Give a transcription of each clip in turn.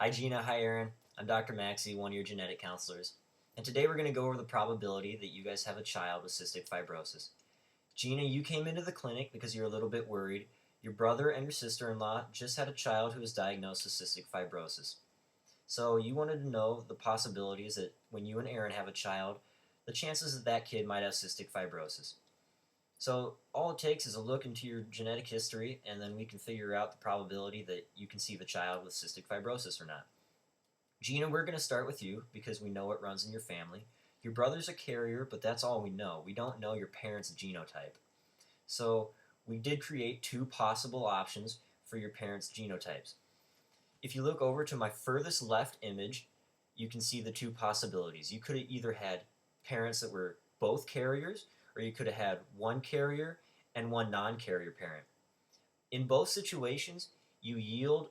Hi Gina, hi Aaron. I'm Dr. Maxey, one of your genetic counselors. And today we're going to go over the probability that you guys have a child with cystic fibrosis. Gina, you came into the clinic because you're a little bit worried. Your brother and your sister-in-law just had a child who was diagnosed with cystic fibrosis. So you wanted to know the possibilities that when you and Aaron have a child, the chances that that kid might have cystic fibrosis. So all it takes is a look into your genetic history, and then we can figure out the probability that you conceive a child with cystic fibrosis or not. Gina, we're going to start with you because we know it runs in your family. Your brother's a carrier, but that's all we know. We don't know your parents' genotype. So we did create two possible options for your parents' genotypes. If you look over to my furthest left image, you can see the two possibilities. You could have either had parents that were both carriers, or you could have had one carrier and one non-carrier parent. In both situations, you yield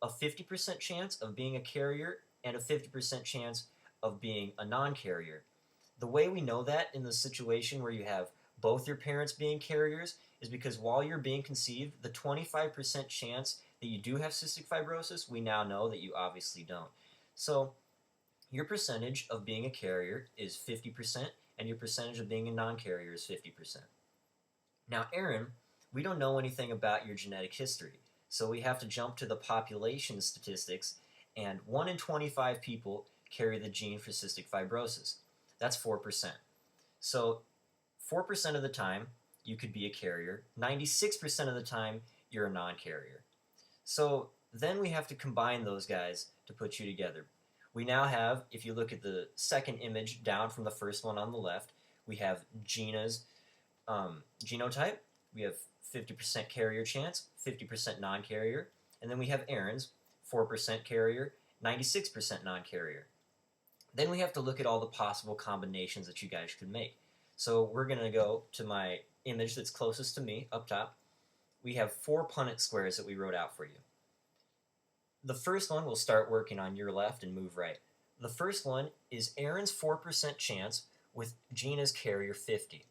a 50% chance of being a carrier and a 50% chance of being a non-carrier. The way we know that in the situation where you have both your parents being carriers is because while you're being conceived, the 25% chance that you do have cystic fibrosis, we now know that you obviously don't. So your percentage of being a carrier is 50%, and your percentage of being a non-carrier is 50%. Now, Aaron, we don't know anything about your genetic history, so we have to jump to the population statistics, and 1 in 25 people carry the gene for cystic fibrosis. That's 4%. So 4% of the time, you could be a carrier. 96% of the time, you're a non-carrier. So then we have to combine those guys to put you together. We now have, if you look at the second image down from the first one on the left, we have Gina's genotype. We have 50% carrier chance, 50% non-carrier. And then we have Aaron's, 4% carrier, 96% non-carrier. Then we have to look at all the possible combinations that you guys could make. So we're going to go to my image that's closest to me, up top. We have 4 Punnett squares that we wrote out for you. The first one will start working on your left and move right. The first one is Aaron's 4% chance with Gina's carrier 50.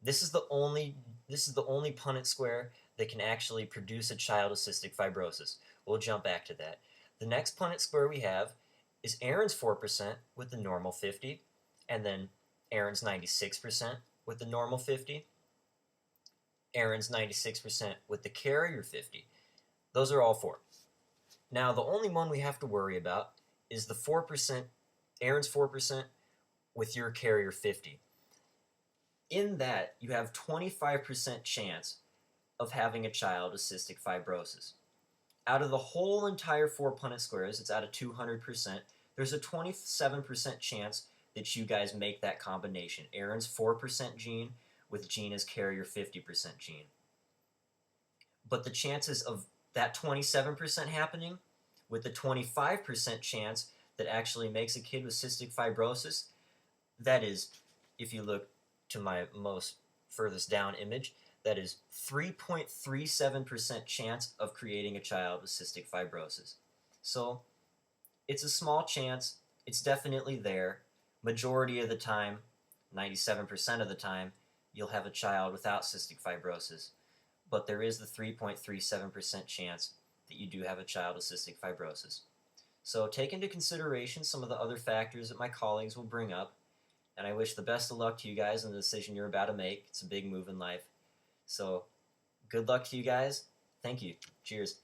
This is the only Punnett square that can actually produce a child with cystic fibrosis. We'll jump back to that. The next Punnett square we have is Aaron's 4% with the normal 50, and then Aaron's 96% with the normal 50, Aaron's 96% with the carrier 50. Those are all 4. Now, the only one we have to worry about is the 4%, Aaron's 4% with your carrier 50. In that, you have 25% chance of having a child with cystic fibrosis. Out of the whole entire 4 Punnett squares, it's out of 200%, there's a 27% chance that you guys make that combination. Aaron's 4% gene with Gina's carrier 50% gene. But the chances of that 27% happening with the 25% chance that actually makes a kid with cystic fibrosis, that is, if you look to my most furthest down image, that is 3.37% chance of creating a child with cystic fibrosis. So it's a small chance, it's definitely there. Majority of the time, 97% of the time, you'll have a child without cystic fibrosis. But there is the 3.37% chance that you do have a child with cystic fibrosis. So take into consideration some of the other factors that my colleagues will bring up, and I wish the best of luck to you guys in the decision you're about to make. It's a big move in life. So good luck to you guys. Thank you. Cheers.